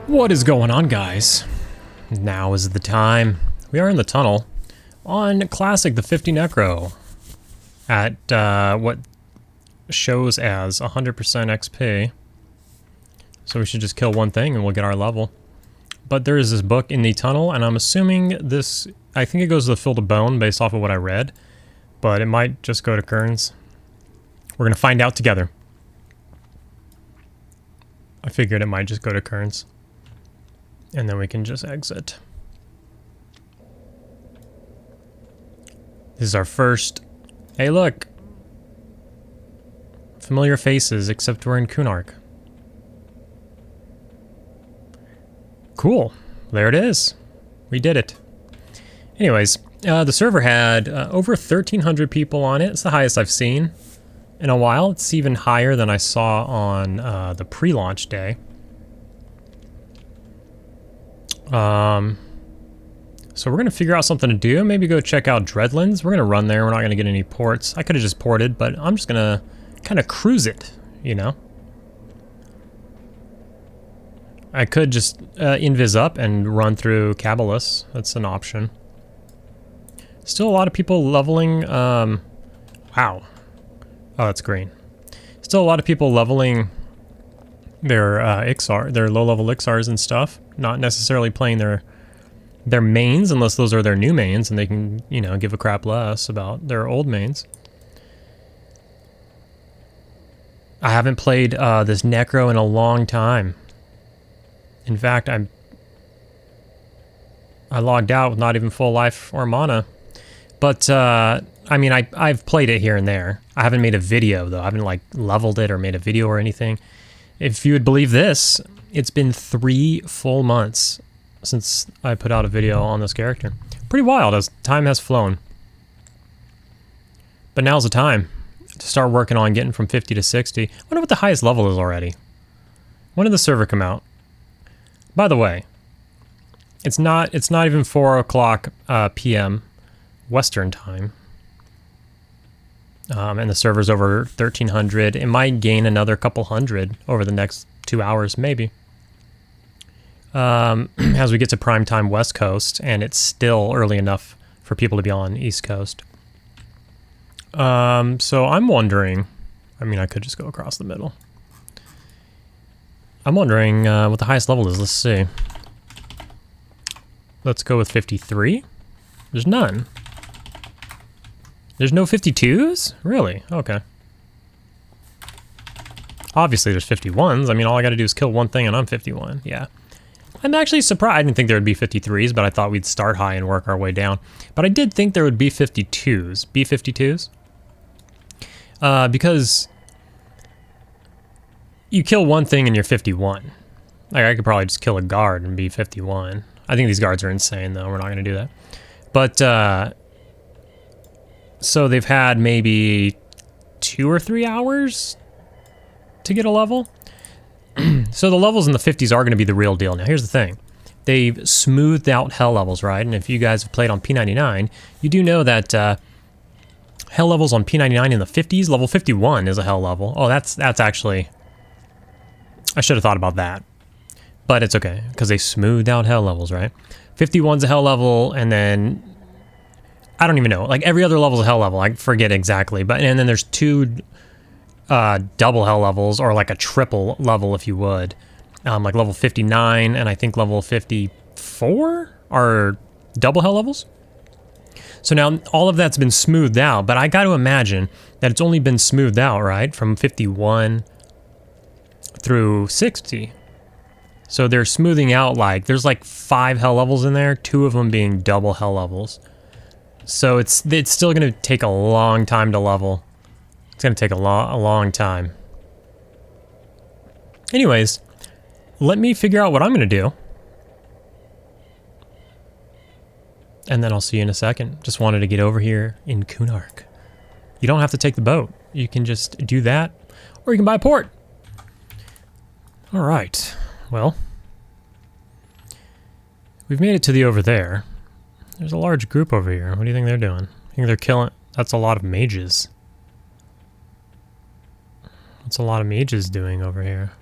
What is going on, guys? Now is the time. We are in the tunnel on Classic the 50 Necro at what shows as 100% XP. So we should just kill one thing and we'll get our level. But there is this book in the tunnel, and I'm assuming this, I think it goes to the Field of Bone based off of what I read, but it might just go to Kearns. We're going to find out together. I figured it might just go to Kearns. And then we can just exit. This is our first... Hey, look! Familiar faces, except we're in Kunark. Cool. There it is. We did it. Anyways, the server had over 1,300 people on it. It's the highest I've seen in a while. It's even higher than I saw on the pre-launch day. So we're going to figure out something to do. Maybe go check out Dreadlands. We're going to run there. We're not going to get any ports. I could have just ported, but I'm just going to kind of cruise it, you know? I could just invis up and run through Cabalus. That's an option. Still a lot of people leveling, wow. Oh, that's green. Still a lot of people leveling their Ixar, their low-level Ixars and stuff. Not necessarily playing their mains, unless those are their new mains, and they can, you know, give a crap less about their old mains. I haven't played this Necro in a long time. In fact, I logged out with not even full life or mana. But, I mean, I've played it here and there. I haven't made a video, though. I haven't, like, leveled it or made a video or anything. If you would believe this, it's been 3 full months since I put out a video on this character. Pretty wild as time has flown. But now's the time to start working on getting from 50 to 60. I wonder what the highest level is already. When did the server come out? By the way, it's not even 4 o'clock p.m. Western time. And the server's over 1,300. It might gain another couple hundred over the next 2 hours, maybe. As we get to prime time West Coast, and it's still early enough for people to be on East Coast. So I'm wondering, I mean, I could just go across the middle. I'm wondering what the highest level is. Let's see. Let's go with 53. There's none. There's no 52s? Really? Okay. Obviously there's 51s. I mean, all I gotta do is kill one thing and I'm 51. Yeah. I'm actually surprised. I didn't think there would be 53s, but I thought we'd start high and work our way down. But I did think there would be 52s. B-52s? Because you kill one thing and you're 51. Like, I could probably just kill a guard and be 51. I think these guards are insane, though. We're not gonna do that. But, so they've had maybe 2 or 3 hours to get a level. So the levels in the 50s are going to be the real deal. Now here's the thing. They've smoothed out hell levels, right? And if you guys have played on P99, you do know that hell levels on P99 in the 50s, level 51 is a hell level. Oh, that's actually... I should have thought about that. But it's okay, because they smoothed out hell levels, right? 51's a hell level, and then... I don't even know. Like, every other level is a hell level. I forget exactly. But and then there's 2 double hell levels, or like a triple level, if you would. Like level 59 and I think level 54 are double hell levels. So now all of that's been smoothed out, but I got to imagine that it's only been smoothed out, right? From 51 through 60. So they're smoothing out, like, there's like 5 hell levels in there, 2 of them being double hell levels. So it's still going to take a long time to level. It's going to take a long time. Anyways, let me figure out what I'm going to do. And then I'll see you in a second. Just wanted to get over here in Kunark. You don't have to take the boat. You can just do that, or you can buy a port. All right. Well, we've made it to the over there. There's a large group over here. What do you think they're doing? I think they're killing... That's a lot of mages. What's a lot of mages doing over here?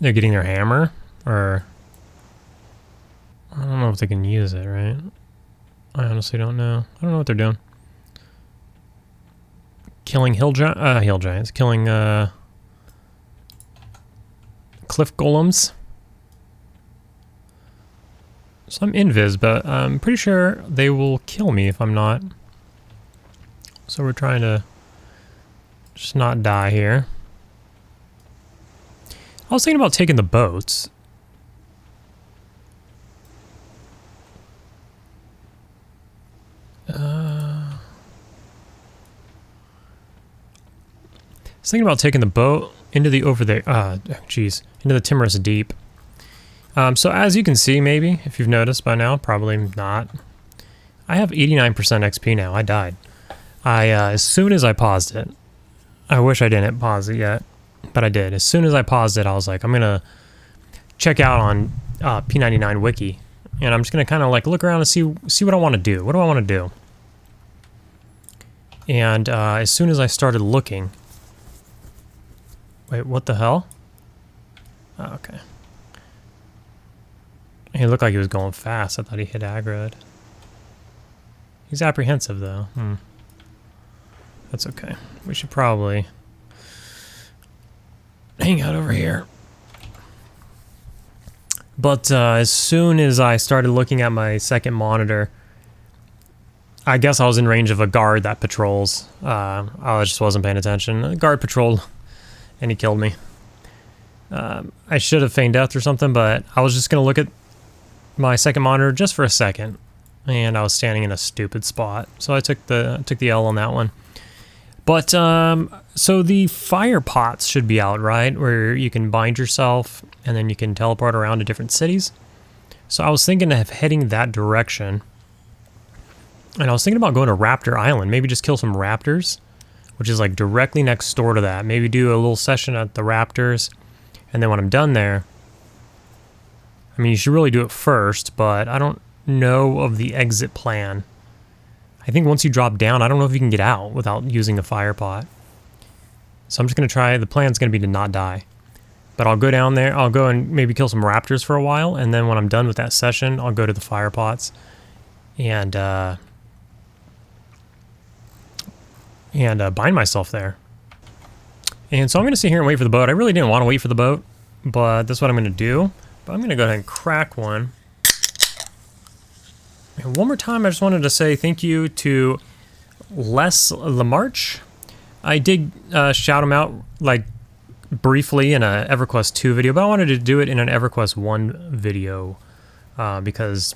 they're getting their hammer, or I don't know if they can use it, right? I honestly don't know. I don't know what they're doing. Killing hill giants, killing cliff golems. So I'm invis, but I'm pretty sure they will kill me if I'm not. So we're trying to just not die here. I was thinking about taking the boats. I was thinking about taking the boat into the into the Timorous Deep. So as you can see, maybe, if you've noticed by now, probably not. I have 89% XP now. I died. As soon as I paused it, I wish I didn't pause it yet, but I did. As soon as I paused it, I was like, I'm gonna check out on P99 Wiki, and I'm just gonna kind of like look around and see what I want to do. What do I want to do? And as soon as I started looking, wait, what the hell? Oh, okay. He looked like he was going fast. I thought he hit aggroed. He's apprehensive though. That's okay. We should probably hang out over here. But as soon as I started looking at my second monitor, I guess I was in range of a guard that patrols. I just wasn't paying attention. The guard patrolled, and he killed me. I should have feigned death or something, but I was just going to look at my second monitor just for a second, and I was standing in a stupid spot. So I took the L on that one. But, so the fire pots should be out, right? Where you can bind yourself, and then you can teleport around to different cities. So I was thinking of heading that direction. And I was thinking about going to Raptor Island. Maybe just kill some raptors, which is like directly next door to that. Maybe do a little session at the Raptors. And then when I'm done there, I mean, you should really do it first, but I don't know of the exit plan. I think once you drop down, I don't know if you can get out without using a fire pot. So I'm just going to try, the plan's going to be to not die. But I'll go down there, I'll go and maybe kill some raptors for a while, and then when I'm done with that session, I'll go to the fire pots and bind myself there. And so I'm going to sit here and wait for the boat. I really didn't want to wait for the boat, but that's what I'm going to do. But I'm going to go ahead and crack one. And one more time, I just wanted to say thank you to Les Lamarche. I did shout him out like briefly in a EverQuest 2 video, but I wanted to do it in an EverQuest 1 video because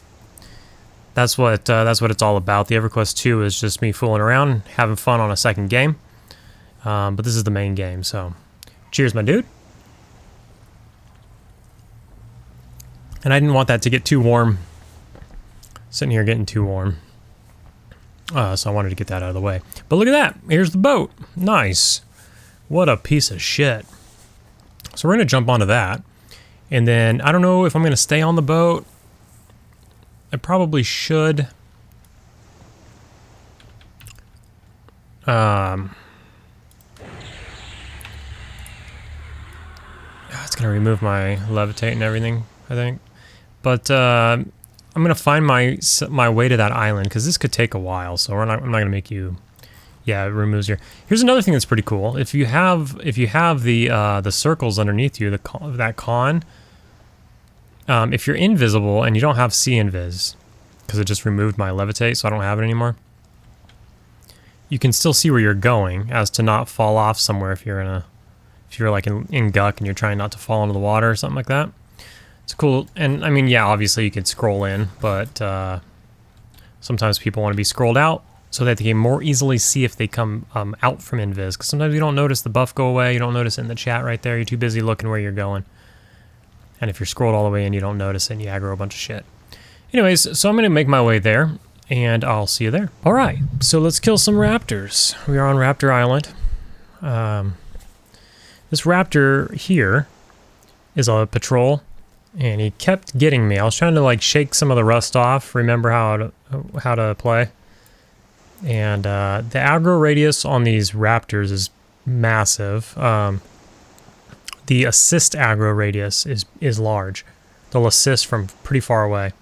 that's what it's all about. The EverQuest 2 is just me fooling around, having fun on a second game. But this is the main game, so cheers, my dude. And I didn't want that to get too warm. Sitting here getting too warm. So I wanted to get that out of the way. But look at that. Here's the boat. Nice. What a piece of shit. So we're going to jump onto that. And then I don't know if I'm going to stay on the boat. I probably should. It's going to remove my levitate and everything, I think. But I'm going to find my way to that island, because this could take a while, so I'm not going to make you... Yeah, it removes your... Here's another thing that's pretty cool. If you have the circles underneath you, that con, if you're invisible and you don't have sea invis, because it just removed my levitate, so I don't have it anymore, you can still see where you're going, as to not fall off somewhere if you're like in Guck and you're trying not to fall into the water or something like that. It's cool. And I mean, yeah, obviously you could scroll in, but sometimes people want to be scrolled out so that they can more easily see if they come out from invis. Because sometimes you don't notice the buff go away, you don't notice it in the chat right there, you're too busy looking where you're going. And if you're scrolled all the way in, you don't notice it and you aggro a bunch of shit. Anyways, so I'm going to make my way there, and I'll see you there. Alright, so let's kill some raptors. We are on Raptor Island. This raptor here is a patrol, and he kept getting me. I was trying to like shake some of the rust off, remember how to play. And the aggro radius on these raptors is massive. the assist aggro radius is large. They'll assist from pretty far away.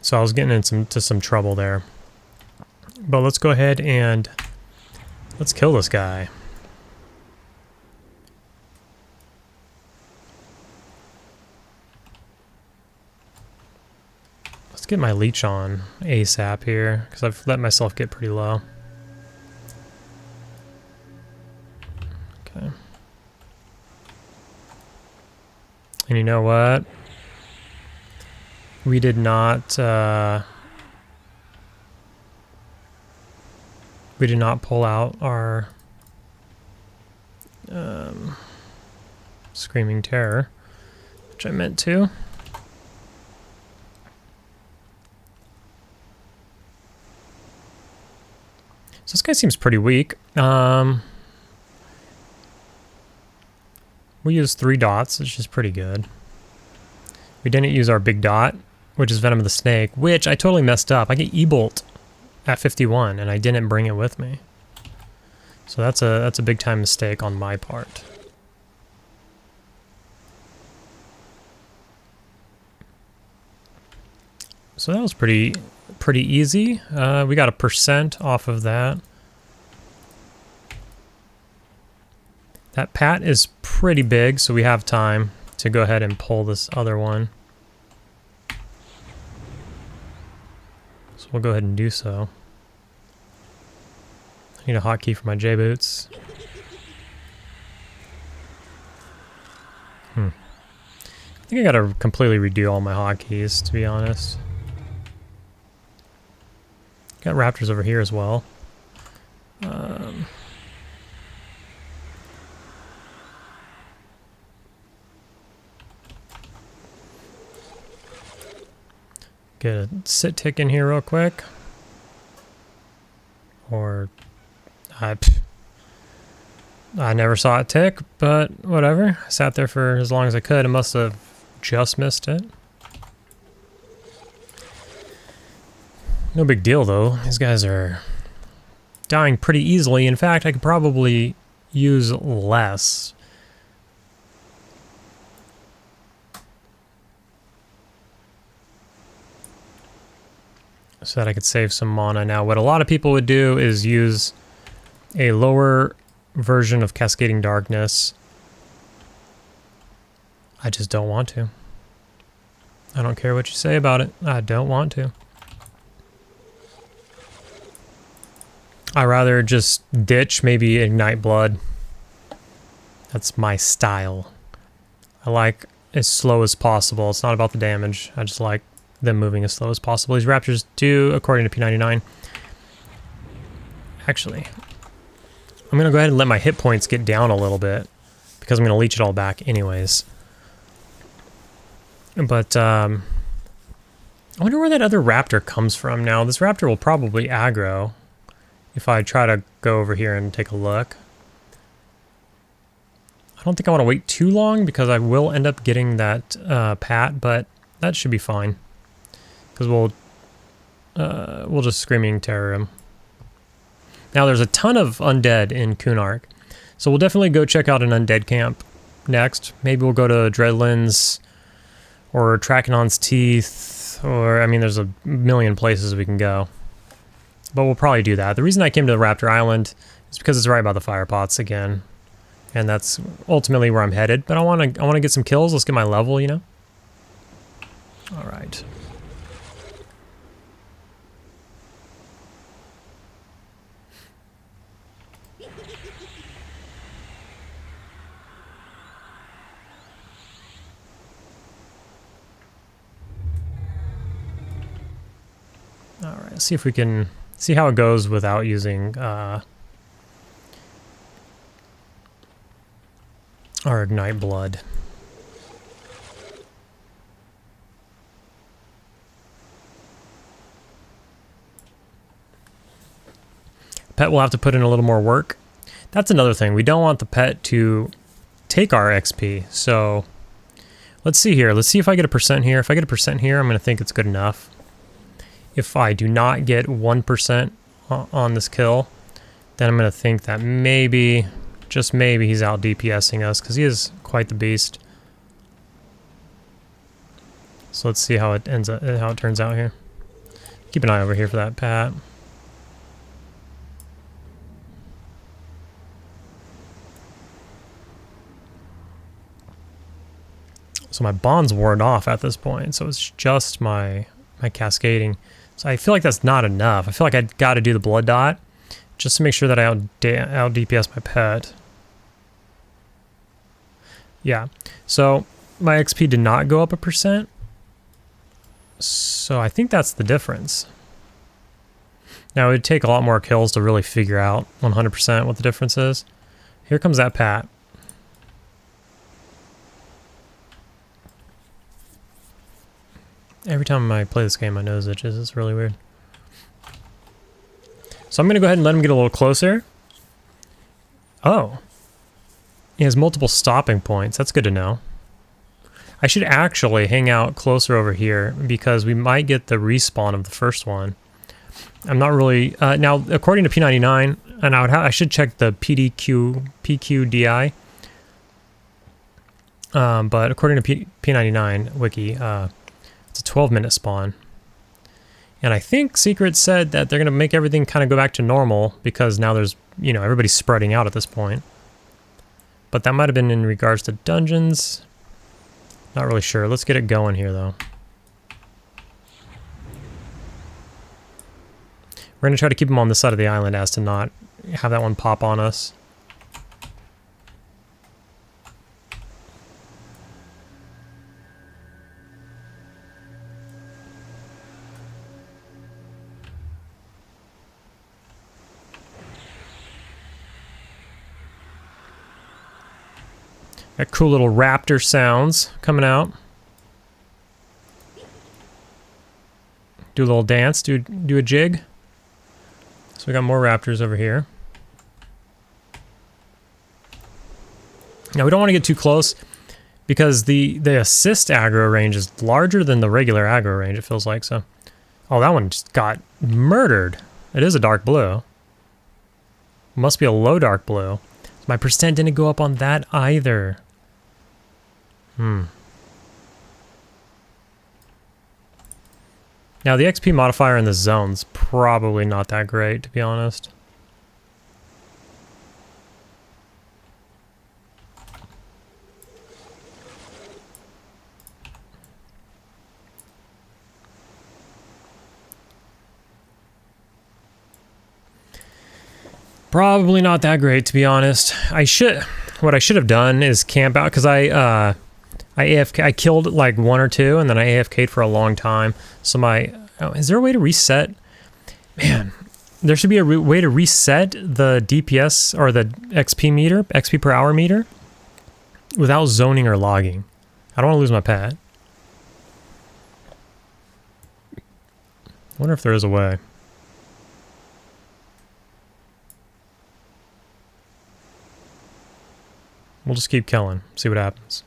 So I was getting into some trouble there. But let's go ahead and let's kill this guy. Let's get my leech on ASAP here, because I've let myself get pretty low. Okay. And you know what? We did not pull out our Screaming Terror, which I meant to. So this guy seems pretty weak. We used 3 dots, which is pretty good. We didn't use our big dot, which is Venom of the Snake, which I totally messed up. I get E-Bolt at 51, and I didn't bring it with me. So that's a big time mistake on my part. So that was pretty easy. We got a % off of that. That pat is pretty big, so we have time to go ahead and pull this other one. So we'll go ahead and do so. I need a hotkey for my J-boots. I think I gotta completely redo all my hotkeys, to be honest. Got Raptors over here as well. Get a sit tick in here real quick. Or I never saw it tick, but whatever. I sat there for as long as I could and must have just missed it. No big deal though. These guys are dying pretty easily. In fact, I could probably use less. So that I could save some mana. Now, what a lot of people would do is use a lower version of Cascading Darkness. I just don't want to. I don't care what you say about it. I don't want to. I'd rather just ditch, maybe Ignite Blood. That's my style. I like as slow as possible. It's not about the damage. I just like them moving as slow as possible. These Raptors do, according to P99. Actually, I'm going to go ahead and let my hit points get down a little bit, because I'm going to leech it all back anyways. But, I wonder where that other Raptor comes from now. This Raptor will probably aggro if I try to go over here and take a look. I don't think I want to wait too long, because I will end up getting that pat, but that should be fine. Because we'll just Screaming Terror him. Now there's a ton of undead in Kunark, so we'll definitely go check out an undead camp next. Maybe we'll go to Dreadlands or Trakanon's Teeth, or I mean, there's a million places we can go. But we'll probably do that. The reason I came to Raptor Island is because it's right by the fire pots again, and that's ultimately where I'm headed. But I want to get some kills. Let's get my level, you know. All right. All right, let's see if we can see how it goes without using our Ignite Blood. Pet will have to put in a little more work. That's another thing. We don't want the pet to take our XP. So let's see here. Let's see if I get a % here. If I get a % here, I'm going to think it's good enough. If I do not get 1% on this kill, then I'm going to think that maybe just maybe he's out DPSing us, because he is quite the beast. So let's see how it turns out here. Keep an eye over here for that Pat. So my bond's worn off at this point, so it's just my cascading. So I feel like that's not enough. I feel like I got to do the blood dot just to make sure that I out DPS my pet. Yeah. So my XP did not go up 1%. So I think that's the difference. Now it would take a lot more kills to really figure out 100% what the difference is. Here comes that Pat. Every time I play this game, my nose itches. It's really weird. So I'm going to go ahead and let him get a little closer. Oh. He has multiple stopping points. That's good to know. I should actually hang out closer over here because we might get the respawn of the first one. I'm not really... now, according to P99, and I should check the PQDI. But according to P99 wiki, it's a 12-minute spawn. And I think Secret said that they're going to make everything kind of go back to normal because now there's, you know, everybody's spreading out at this point. But that might have been in regards to dungeons. Not really sure. Let's get it going here, though. We're going to try to keep them on this side of the island as to not have that one pop on us. Got cool little raptor sounds coming out. Do a little dance, do a jig. So we got more raptors over here. Now we don't want to get too close because the assist aggro range is larger than the regular aggro range, it feels like. So, oh, that one just got murdered. It is a dark blue. Must be a low dark blue. My percent didn't go up on that either. Now the XP modifier in the zone's probably not that great, to be honest. Probably not that great, to be honest. What I should have done is camp out, because I killed like one or two, and then I AFK'd for a long time. So is there a way to reset? Man, there should be a way to reset the DPS or the XP meter, XP per hour meter, without zoning or logging. I don't want to lose my pet. Wonder if there is a way. We'll just keep killing, see what happens.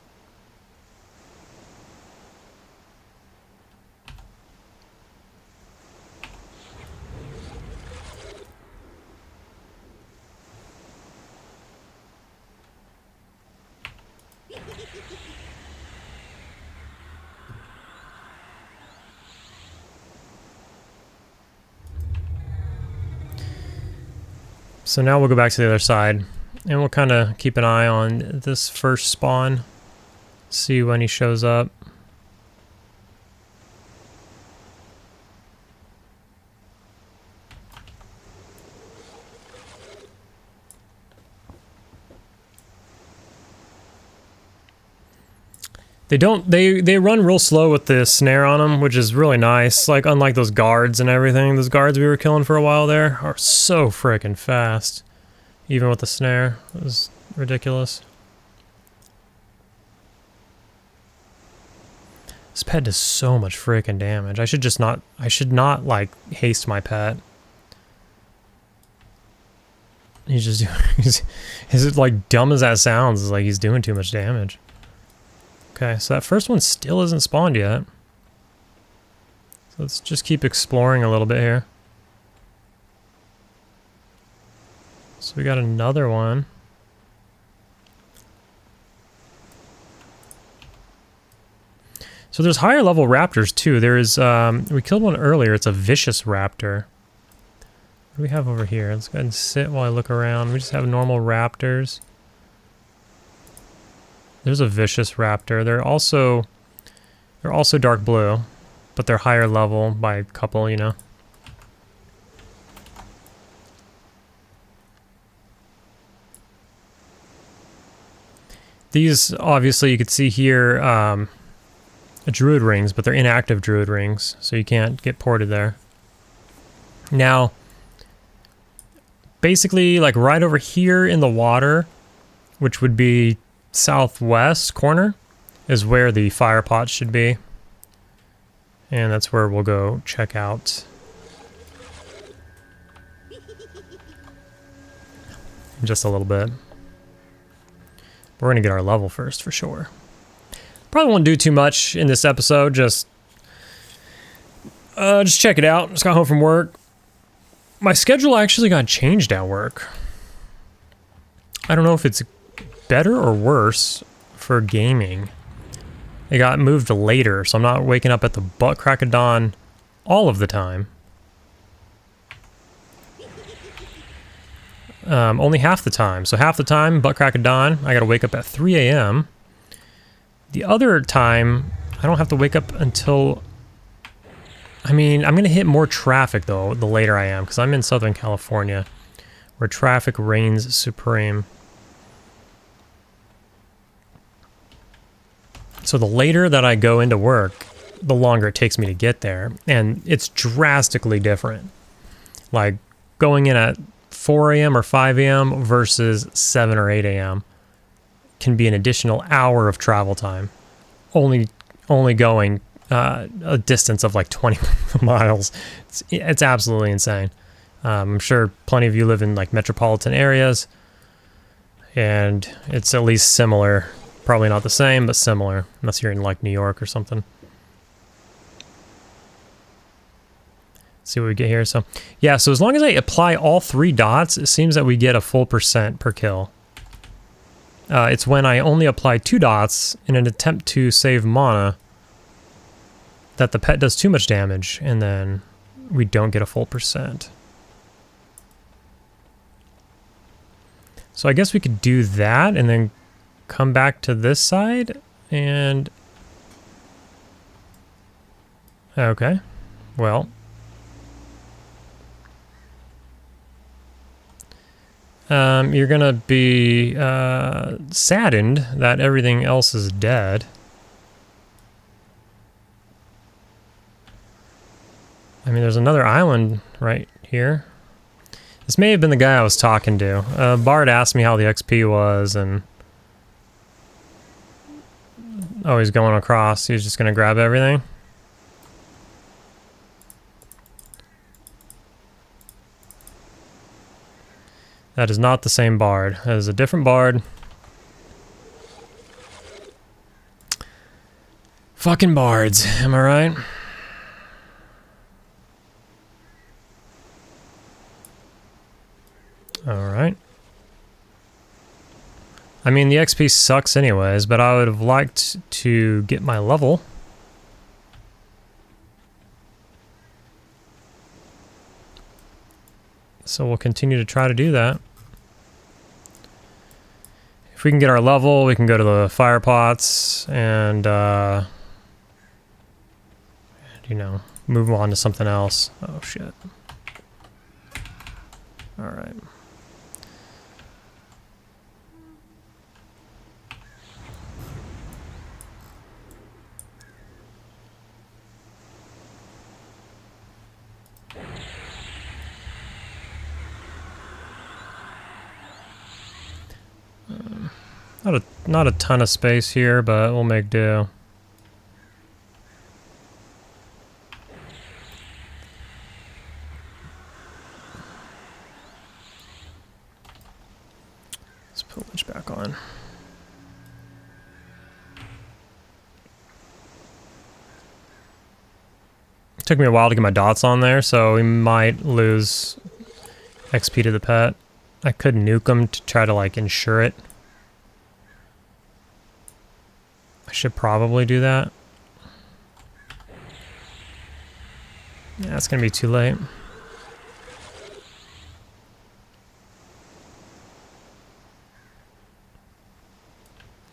So now we'll go back to the other side, and we'll kind of keep an eye on this first spawn, see when he shows up. They run real slow with the snare on them, which is really nice. Like, unlike those guards and everything, those guards we were killing for a while there are so freaking fast. Even with the snare, it was ridiculous. This pet does so much freaking damage. I should not like haste my pet. He's just doing, like dumb as that sounds, is like he's doing too much damage. Okay, so that first one still isn't spawned yet. So let's just keep exploring a little bit here. So we got another one. So there's higher level raptors too. There's, we killed one earlier. It's a vicious raptor. What do we have over here? Let's go ahead and sit while I look around. We just have normal raptors. There's a vicious raptor. They're also dark blue, but they're higher level by a couple, you know. These, obviously, you could see here, druid rings, but they're inactive druid rings, so you can't get ported there. Now, basically, like right over here in the water, which would be southwest corner, is where the fire pot should be. And that's where we'll go check out in just a little bit. We're going to get our level first for sure. Probably won't do too much in this episode, just check it out. Just got home from work. My schedule actually got changed at work. I don't know if it's better or worse for gaming. It got moved later, so I'm not waking up at the butt crack of dawn all of the time. Only half the time. So half the time, butt crack of dawn, I gotta wake up at 3 a.m. The other time, I don't have to wake up until... I mean, I'm gonna hit more traffic though, the later I am, because I'm in Southern California, where traffic reigns supreme. So the later that I go into work, the longer it takes me to get there. And it's drastically different. Like, going in at 4 a.m. or 5 a.m. versus 7 or 8 a.m. can be an additional hour of travel time. Only going a distance of like 20 miles. It's absolutely insane. I'm sure plenty of you live in like metropolitan areas, and it's at least similar. Probably not the same, but similar, unless you're in like New York or something. Let's see what we get here. So yeah, so as long as I apply all 3 dots, it seems that we get a full % per kill. It's when I only apply 2 dots in an attempt to save mana that the pet does too much damage, and then we don't get a full %. So I guess we could do that and then come back to this side and... Okay, well... you're gonna be saddened that everything else is dead. I mean, there's another island right here. This may have been the guy I was talking to. Bard asked me how the XP was, and... Oh, he's going across. He's just gonna grab everything. That is not the same Bard. That is a different Bard. Fucking Bards, am I right? Alright. I mean, the XP sucks anyways, but I would have liked to get my level. So we'll continue to try to do that. If we can get our level, we can go to the fire pots and, you know, move on to something else. Oh, shit. Alright. Not a ton of space here, but we'll make do. Let's put Witch back on. It took me a while to get my dots on there, so we might lose XP to the pet. I could nuke them to try to like ensure it. I should probably do that. Yeah, it's gonna be too late.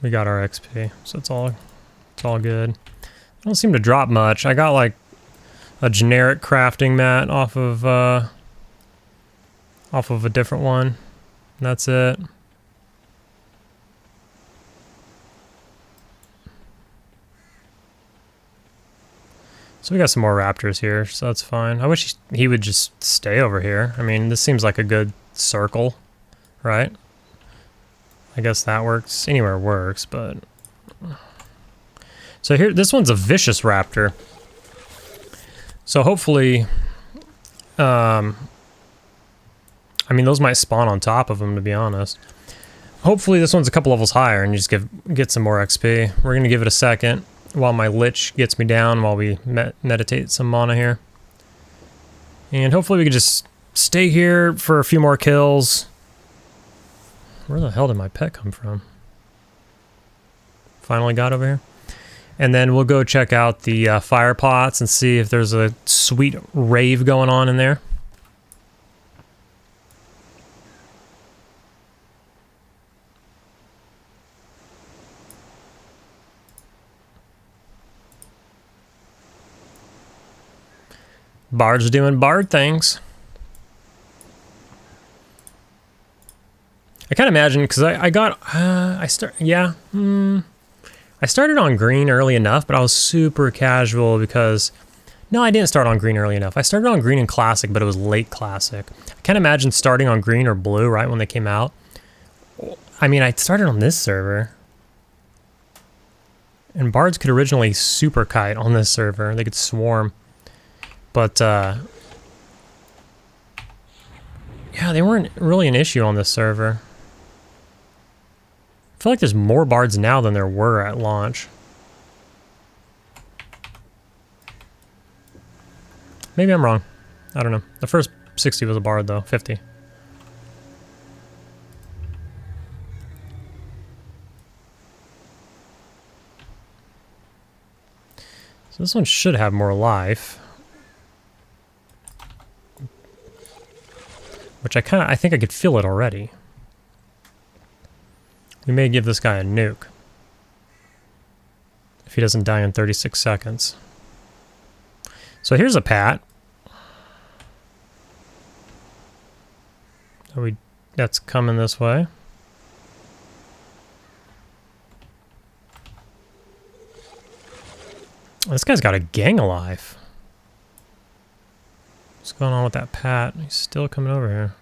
We got our XP, so it's all good. I don't seem to drop much. I got like a generic crafting mat off of a different one. That's it. So we got some more raptors here, so that's fine. I wish he would just stay over here. I mean, this seems like a good circle, right? I guess that works. Anywhere works, but... So here, this one's a vicious raptor. So hopefully... I mean, those might spawn on top of him, to be honest. Hopefully this one's a couple levels higher and you just get some more XP. We're going to give it a second while my Lich gets me down, while we meditate some mana here. And hopefully we can just stay here for a few more kills. Where the hell did my pet come from? Finally got over here. And then we'll go check out the fire pots and see if there's a sweet rave going on in there. Bard's doing bard things. I can't imagine, because I started on green early enough, but I was super casual because... No, I didn't start on green early enough. I started on green in classic, but it was late classic. I can't imagine starting on green or blue right when they came out. I mean, I started on this server. And bards could originally super kite on this server. They could swarm. But, yeah, they weren't really an issue on this server. I feel like there's more bards now than there were at launch. Maybe I'm wrong. I don't know. The first 60 was a bard, though. 50. So this one should have more life. Which I think I could feel it already. We may give this guy a nuke. If he doesn't die in 36 seconds. So here's a pat. That's coming this way. This guy's got a gang alive. What's going on with that pat? He's still coming over here.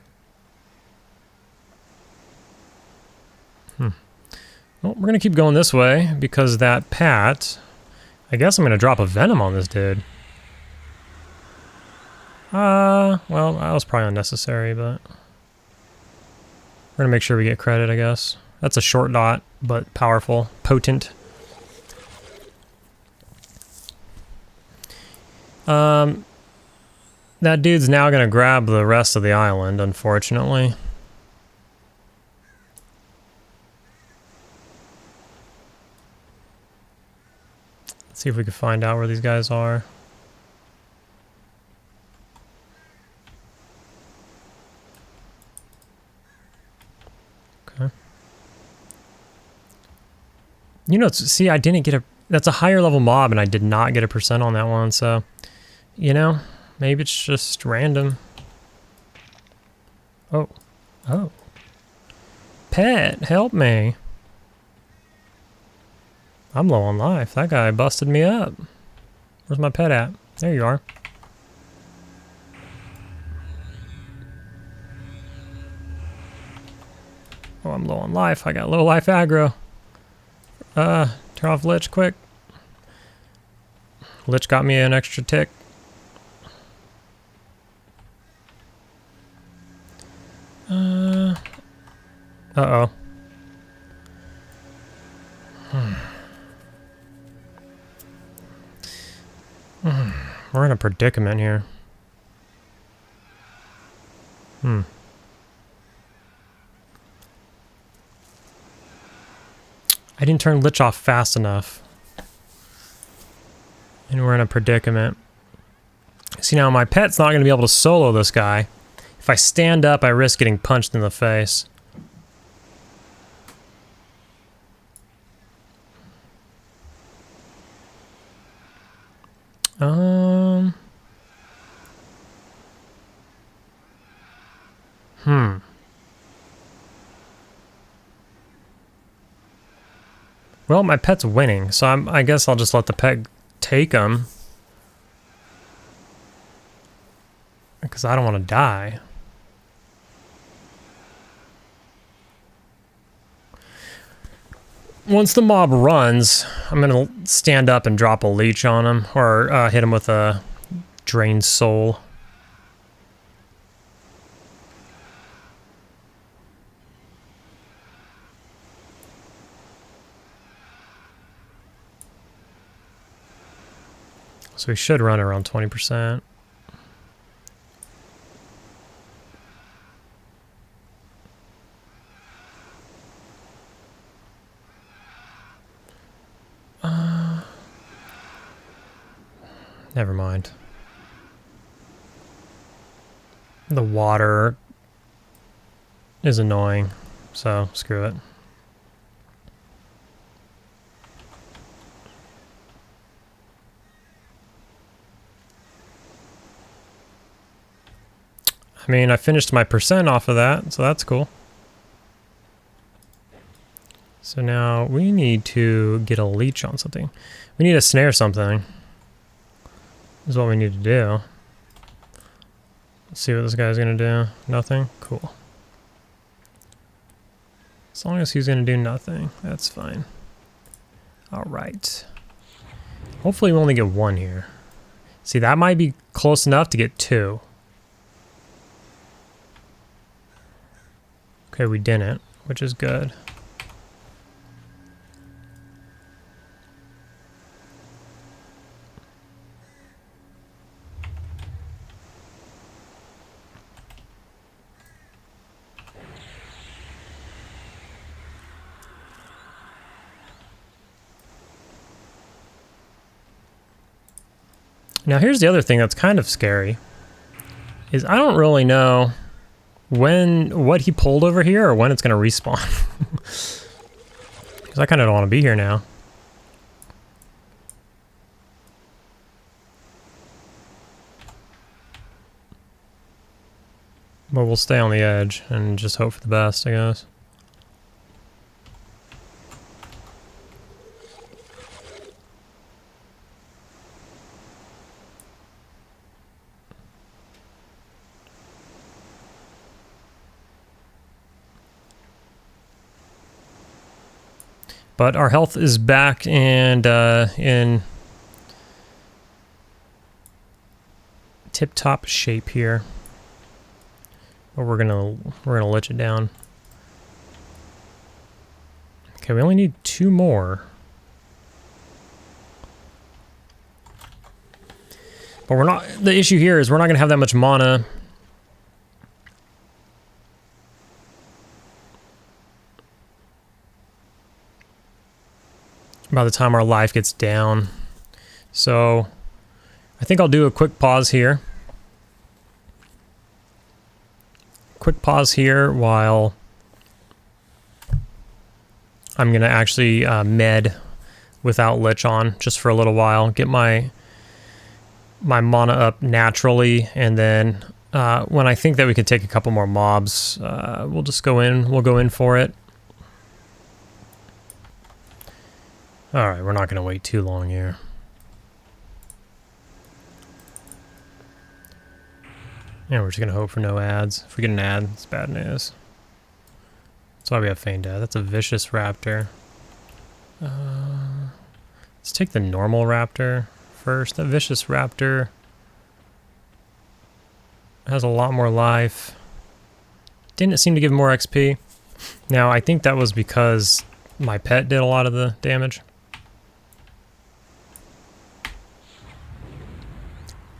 Well, we're going to keep going this way because that pat... I guess I'm going to drop a venom on this dude. Well, that was probably unnecessary, but... We're going to make sure we get credit, I guess. That's a short dot, but powerful. Potent. That dude's now going to grab the rest of the island, unfortunately. Let's see if we can find out where these guys are. Okay. You know, see, I didn't get a... That's a higher level mob, and I did not get a percent on that one, so... You know, maybe it's just random. Oh. Oh. Pet, help me. I'm low on life. That guy busted me up. Where's my pet at? There you are. Oh, I'm low on life. I got low life aggro. Turn off Lich quick. Lich got me an extra tick. Uh-oh. We're in a predicament here. I didn't turn Lich off fast enough. And we're in a predicament. See, now my pet's not going to be able to solo this guy. If I stand up, I risk getting punched in the face. Well, my pet's winning, so I guess I'll just let the pet take him. Because I don't want to die. Once the mob runs, I'm going to stand up and drop a leech on him, or hit him with a drained soul. So he should run around 20%. Never mind. The water is annoying, so screw it. I mean, I finished my percent off of that, so that's cool. So now we need to get a leech on something. We need to snare something. Is what we need to do. Let's see what this guy's gonna do. Nothing? Cool. As long as he's gonna do nothing, that's fine. Alright. Hopefully we only get one here. See, that might be close enough to get two. Okay, we didn't, which is good. Now here's the other thing that's kind of scary, is I don't really know what he pulled over here or when it's going to respawn. Because I kind of don't want to be here now. But we'll stay on the edge and just hope for the best, I guess. But our health is back and in tip-top shape here. But we're gonna lich it down. Okay, we only need two more. But we're not. The issue here is we're not gonna have that much mana. By the time our life gets down. So I think I'll do a quick pause here. Quick pause here while I'm gonna actually med without lich on just for a little while. Get my mana up naturally, and then when I think that we can take a couple more mobs, we'll just go in. We'll go in for it. Alright, we're not going to wait too long here. Yeah, we're just going to hope for no ads. If we get an ad, it's bad news. That's why we have feigned death. That's a vicious raptor. Let's take the normal raptor first. That vicious raptor has a lot more life. Didn't seem to give more XP. Now, I think that was because my pet did a lot of the damage.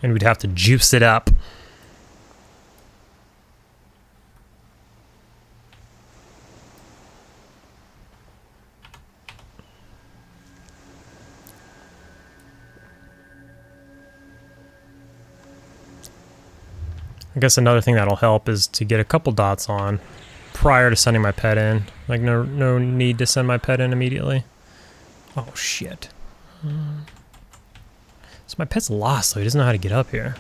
And we'd have to juice it up. I guess another thing that'll help is to get a couple dots on prior to sending my pet in. Like, no need to send my pet in immediately. Oh, shit. So my pet's lost, so he doesn't know how to get up here.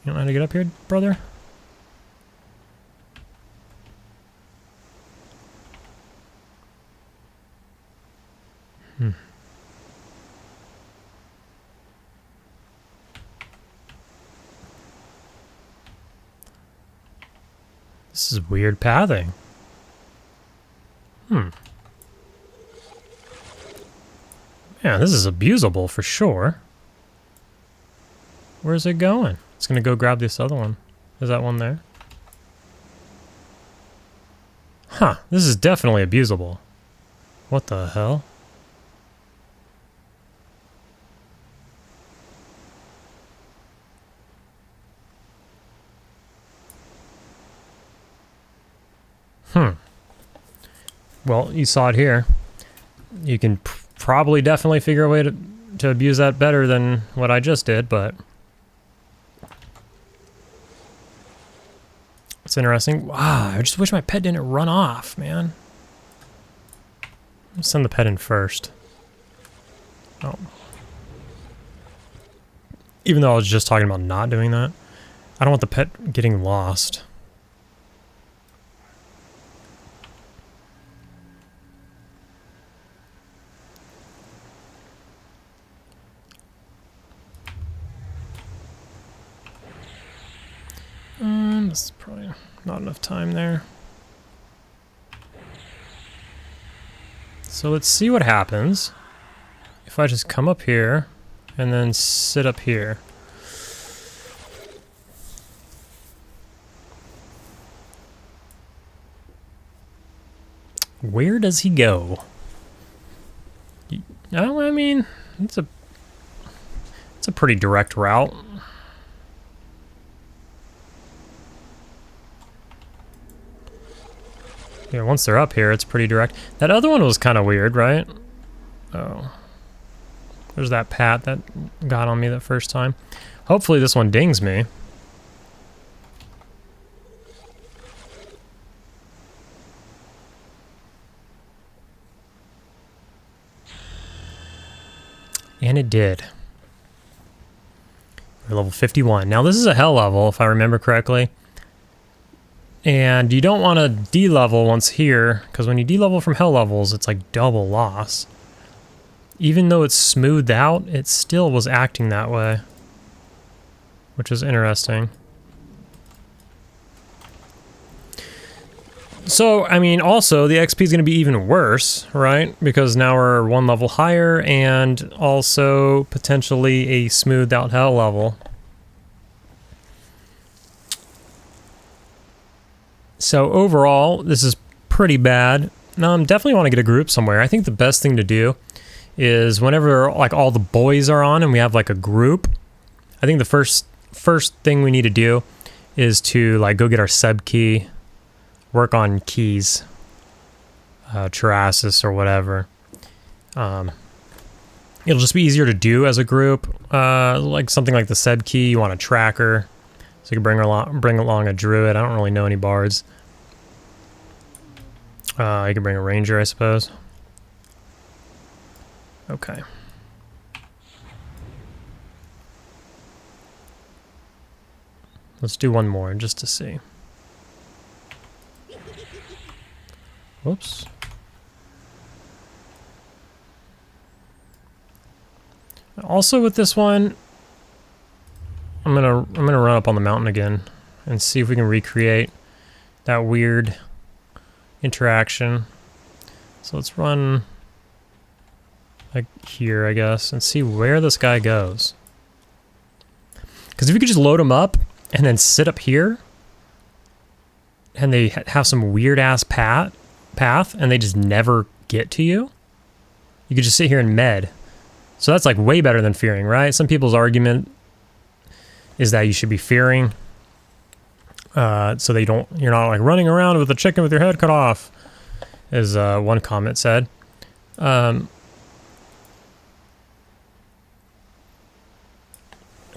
You don't know how to get up here, brother? This is weird pathing. Man, this is abusable for sure. Where's it going? It's gonna go grab this other one. Is that one there? Huh, this is definitely abusable. What the hell? Well, you saw it here. You can probably definitely figure a way to abuse that better than what I just did, but it's interesting. Wow, I just wish my pet didn't run off, man. Let's send the pet in first. Oh. Even though I was just talking about not doing that, I don't want the pet getting lost. This is probably not enough time there. So let's see what happens if I just come up here and then sit up here. Where does he go? Oh, I mean, it's a pretty direct route. Yeah, once they're up here, it's pretty direct. That other one was kind of weird, right? Oh. There's that pat that got on me the first time. Hopefully this one dings me. And it did. We're level 51. Now this is a hell level, if I remember correctly. And you don't want to de-level once here, because when you de-level from hell levels, it's like double loss. Even though it's smoothed out, it still was acting that way, which is interesting. So, I mean, also, the XP is going to be even worse, right? Because now we're one level higher, and also potentially a smoothed out hell level. So overall, this is pretty bad. Now, I definitely want to get a group somewhere. I think the best thing to do is whenever like all the boys are on and we have like a group, I think the first thing we need to do is to like go get our sub key, work on keys, Charasis or whatever. It'll just be easier to do as a group. Like something like the sub key, you want a tracker. So you can bring along a druid. I don't really know any bards. You can bring a ranger, I suppose. Okay. Let's do one more just to see. Whoops. Also with this one, I'm gonna run up on the mountain again and see if we can recreate that weird interaction. So let's run like here, I guess, and see where this guy goes. Because if you could just load him up and then sit up here, and they have some weird ass path, and they just never get to you, you could just sit here and med. So that's like way better than fearing, right? Some people's argument is that you should be fearing, so you're not like running around with a chicken with your head cut off, as one comment said. Because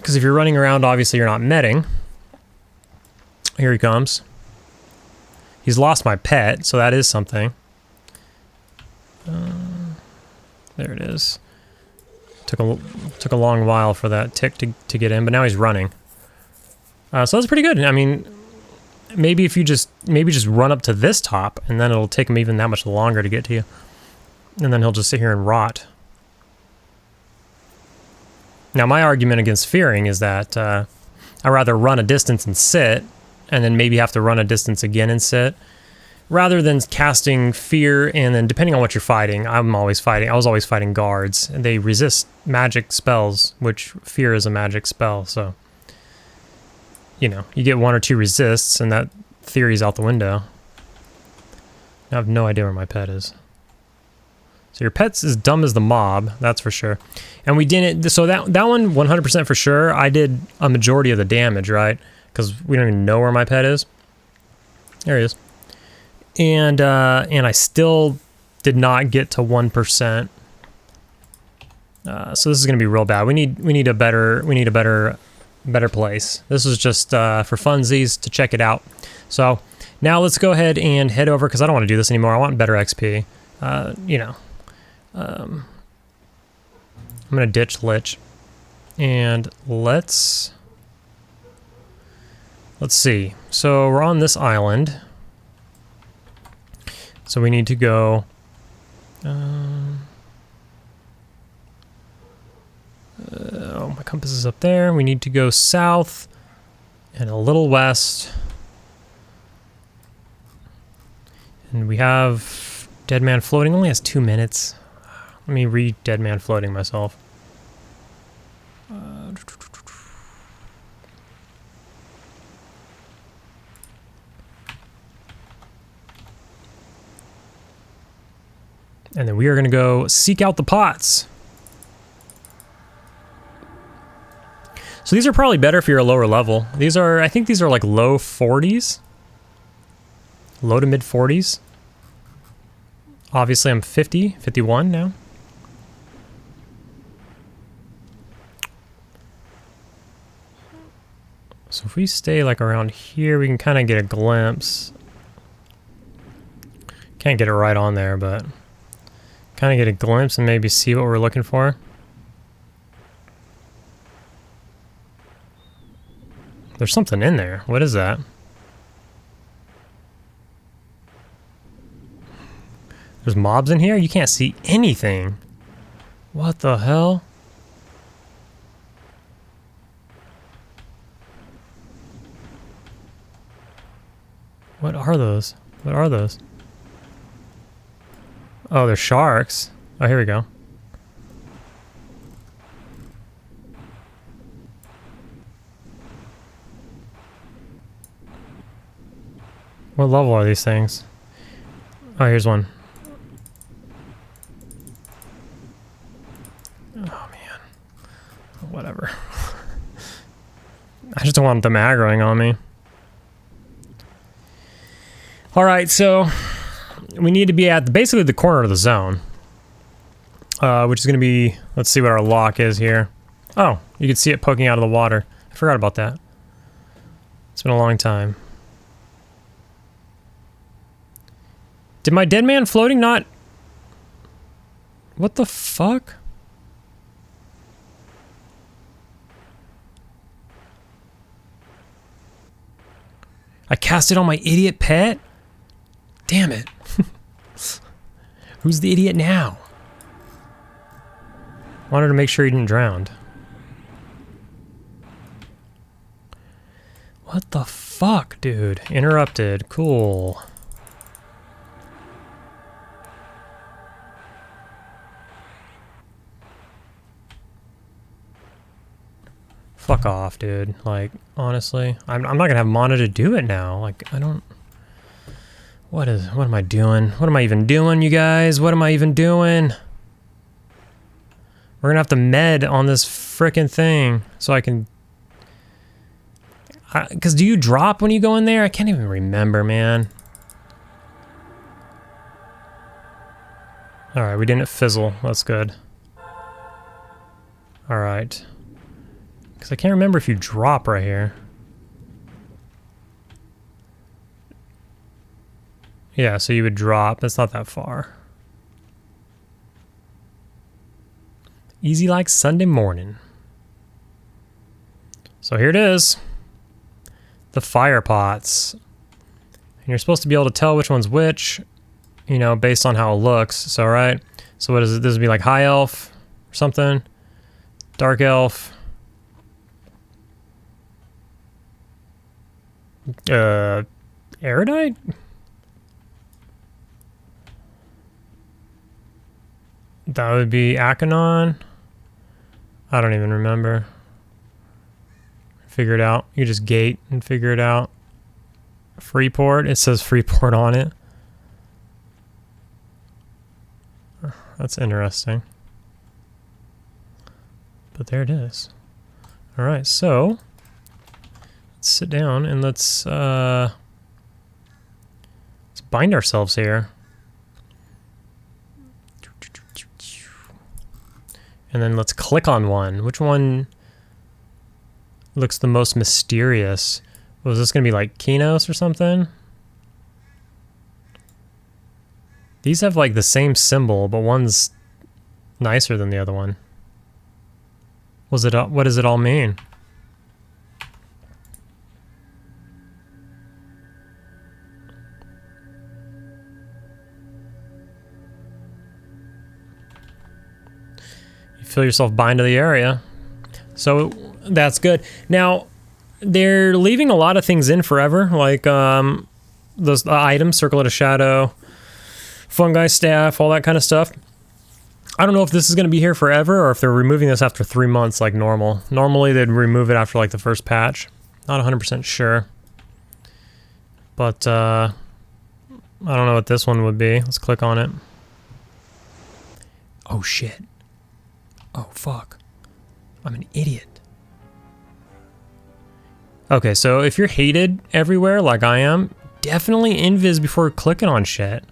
Because if you're running around, obviously you're not medding. Here he comes. He's lost my pet, so that is something. There it is. Took a long while for that tick to get in, but now he's running. So that's pretty good. I mean, maybe if you just run up to this top, and then it'll take him even that much longer to get to you. And then he'll just sit here and rot. Now, my argument against fearing is that I'd rather run a distance and sit, and then maybe have to run a distance again and sit, rather than casting fear, and then depending on what you're fighting, I was always fighting guards, and they resist magic spells, which fear is a magic spell, so, you know, you get 1 or 2 resists, and that theory's out the window. I have no idea where my pet is. So your pet's as dumb as the mob, that's for sure. And we didn't, so that one, 100% for sure, I did a majority of the damage, right? Because we don't even know where my pet is. There he is. And I still did not get to 1%. So this is gonna be real bad. We need a better place. This is just for funsies to check it out. So now let's go ahead and head over, because I don't want to do this anymore. I want better XP. You know. I'm gonna ditch Lich, and let's see. So we're on this island. So we need to go. Oh, my compass is up there. We need to go south and a little west. And we have Dead Man Floating. Only has 2 minutes. Let me read Dead Man Floating myself. And then we are going to go seek out the pots. So these are probably better if you're a lower level. I think these are like low 40s. Low to mid 40s. Obviously I'm 51 now. So if we stay like around here, we can kind of get a glimpse. Can't get it right on there, but kind of get a glimpse and maybe see what we're looking for. There's something in there. What is that? There's mobs in here? You can't see anything. What the hell? What are those? What are those? Oh, they're sharks. Oh, here we go. What level are these things? Oh, here's one. Oh, man. Whatever. I just don't want them aggroing on me. Alright, so we need to be at basically the corner of the zone. Which is going to be... Let's see what our lock is here. Oh, you can see it poking out of the water. I forgot about that. It's been a long time. Did my dead man floating not... What the fuck? I cast it on my idiot pet? Damn it. Who's the idiot now? Wanted to make sure he didn't drown. What the fuck, dude? Interrupted. Cool. Fuck off, dude. Like, honestly, I'm not gonna have mana to do it now. Like, I don't... What am I doing? What am I even doing, you guys? What am I even doing? We're gonna have to med on this frickin' thing so I can... Because do you drop when you go in there? I can't even remember, man. Alright, we didn't fizzle. That's good. Alright. Because I can't remember if you drop right here. Yeah, so you would drop. That's not that far. Easy like Sunday morning. So here it is. The fire pots. And you're supposed to be able to tell which one's which, you know, based on how it looks. So, right? So what is it? This would be like high elf or something. Dark elf. Erudite? That would be Akanon. I don't even remember. Figure it out. You just gate and figure it out. Freeport. It says Freeport on it. That's interesting. But there it is. All right, so let's sit down and let's bind ourselves here. And then let's click on one. Which one looks the most mysterious? Was this going to be like Kinos or something? These have like the same symbol, but one's nicer than the other one. What does it all mean? You feel yourself bind to the area. So that's good. Now, they're leaving a lot of things in forever, like those items, Circlet of Shadow, Fungi Staff, all that kind of stuff. I don't know if this is going to be here forever or if they're removing this after 3 months like normal. Normally they'd remove it after like the first patch. Not 100% sure. But I don't know what this one would be. Let's click on it. Oh shit. Oh fuck. I'm an idiot. Okay, so if you're hated everywhere like I am, definitely invis before clicking on shit.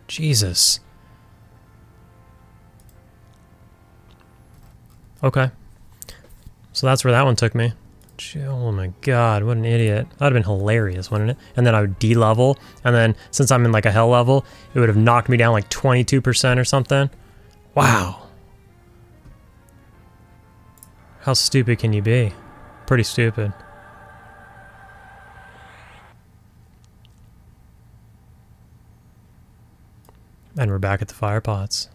Jesus. Okay. So that's where that one took me. Oh my god, what an idiot. That would have been hilarious, wouldn't it? And then I would D-level, and then since I'm in like a hell level, it would have knocked me down like 22% or something. Wow. How stupid can you be? Pretty stupid. And we're back at the fire pots.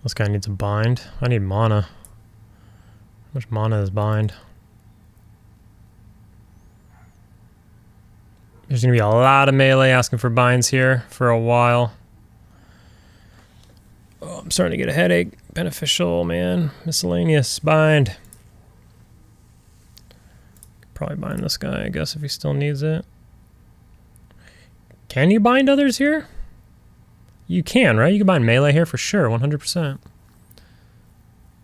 This guy needs a bind. I need mana. How much mana is bind? There's gonna be a lot of melee asking for binds here for a while. Oh, I'm starting to get a headache. Beneficial, man. Miscellaneous. Bind. Probably bind this guy, I guess, if he still needs it. Can you bind others here? You can, right? You can bind melee here for sure, 100%.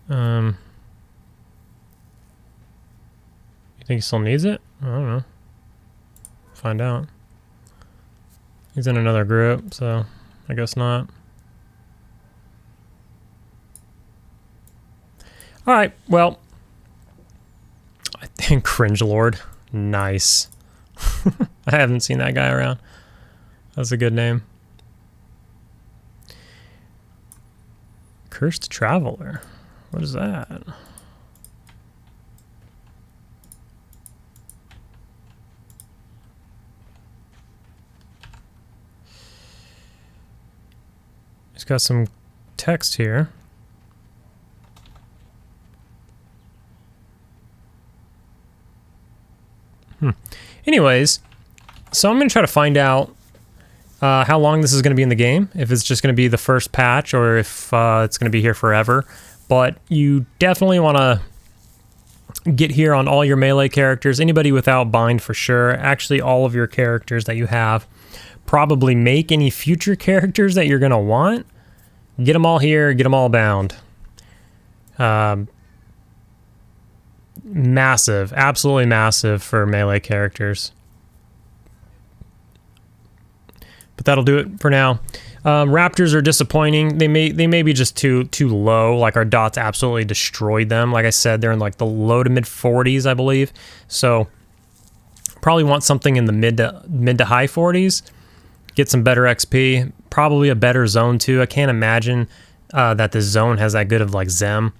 You think he still needs it? I don't know. Find out. He's in another group, so I guess not. Alright, well, I think Cringe Lord. Nice. I haven't seen that guy around. That's a good name. Cursed Traveler. What is that? He's got some text here. Anyways, so I'm going to try to find out how long this is going to be in the game, if it's just going to be the first patch or if it's going to be here forever. But you definitely want to get here on all your melee characters, anybody without bind for sure. Actually, all of your characters that you have. Probably make any future characters that you're going to want. Get them all here, get them all bound. massive, absolutely massive for melee characters. But that'll do it for now. Raptors are disappointing. They may be just too low. Like our dots absolutely destroyed them. Like I said, they're in like the low to mid 40s, I believe. So probably want something in the mid to high 40s. Get some better XP. Probably a better zone too. I can't imagine that this zone has that good of like Zem.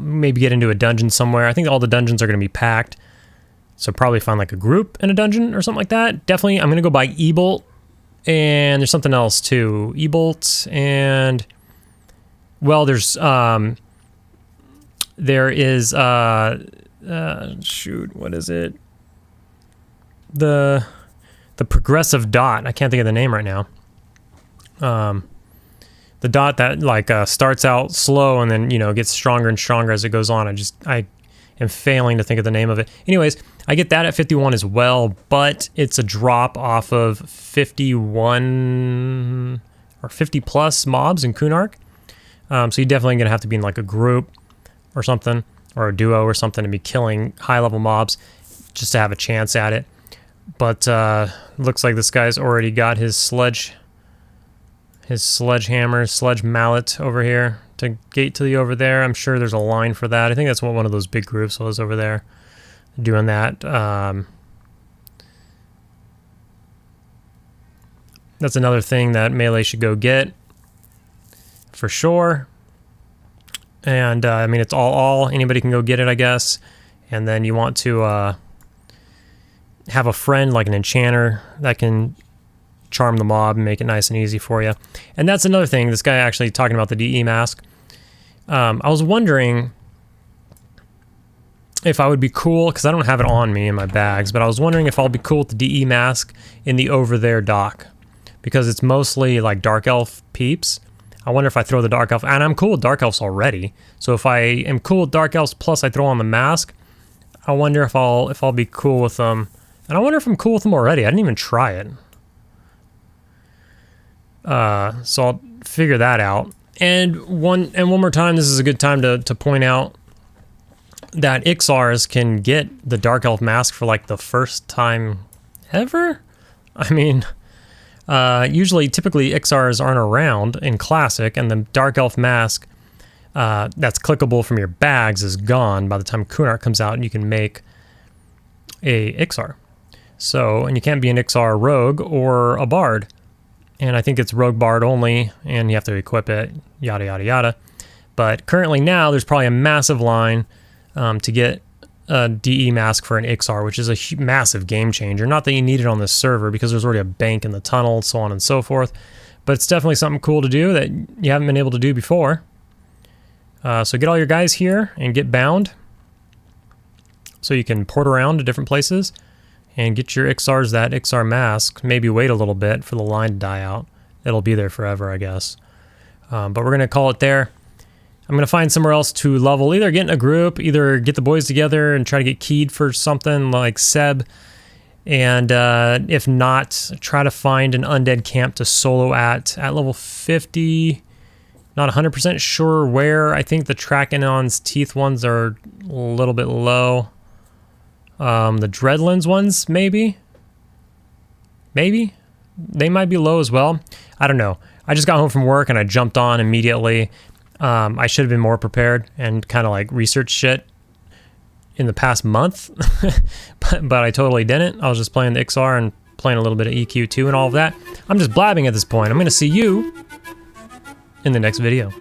Maybe get into a dungeon somewhere. I think all the dungeons are going to be packed. So probably find like a group in a dungeon or something like that. Definitely, I'm going to go buy E-Bolt. And there's something else too. E-Bolt and... Well, there is... shoot, what is it? The progressive dot. I can't think of the name right now. The dot that like starts out slow and then, you know, gets stronger and stronger as it goes on. I am failing to think of the name of it. Anyways, I get that at 51 as well, but it's a drop off of 51 or 50 plus mobs in Kunark. So you're definitely going to have to be in like a group or something, or a duo or something, to be killing high level mobs just to have a chance at it. But looks like this guy's already got his sledgehammer, sledge mallet over here to gate to the over there. I'm sure there's a line for that. I think that's what one of those big groups was over there doing that. That's another thing that melee should go get for sure. And I mean, it's all anybody can go get it, I guess. And then you want to have a friend like an enchanter that can charm the mob and make it nice and easy for you. And that's another thing, this guy actually talking about the DE mask. I was wondering if I would be cool, because I don't have it on me in my bags, but I was wondering if I'll be cool with the DE mask in the over there dock, because it's mostly like Dark Elf peeps. I wonder if I throw the Dark Elf, and I'm cool with Dark Elves already, so if I am cool with Dark Elves plus I throw on the mask, I wonder if I'll be cool with them. And I wonder if I'm cool with them already. I didn't even try it. So I'll figure that out. And one more time, this is a good time to point out that Ixars can get the Dark Elf mask for like the first time ever. I mean, typically Ixars aren't around in Classic, and the Dark Elf mask that's clickable from your bags is gone by the time Kunark comes out, and you can make a Ixar. So, and you can't be an Ixar rogue or a bard. And I think it's rogue bard only, and you have to equip it, yada, yada, yada. But currently now, there's probably a massive line to get a DE mask for an Ixar, which is a massive game changer. Not that you need it on this server, because there's already a bank in the tunnel, so on and so forth. But it's definitely something cool to do that you haven't been able to do before. So get all your guys here and get bound, so you can port around to different places and get your Ixars that Ixar mask. Maybe wait a little bit for the line to die out. It'll be there forever, I guess. But we're going to call it there. I'm going to find somewhere else to level. Either get in a group, either get the boys together and try to get keyed for something like Seb. And if not, try to find an undead camp to solo at level 50. Not 100% sure where. I think the Trakenon's Teeth ones are a little bit low. The Dreadlands ones, maybe? Maybe? They might be low as well. I don't know. I just got home from work and I jumped on immediately. I should have been more prepared and kind of like research shit in the past month. but I totally didn't. I was just playing the Ixar and playing a little bit of EQ2 and all of that. I'm just blabbing at this point. I'm going to see you in the next video.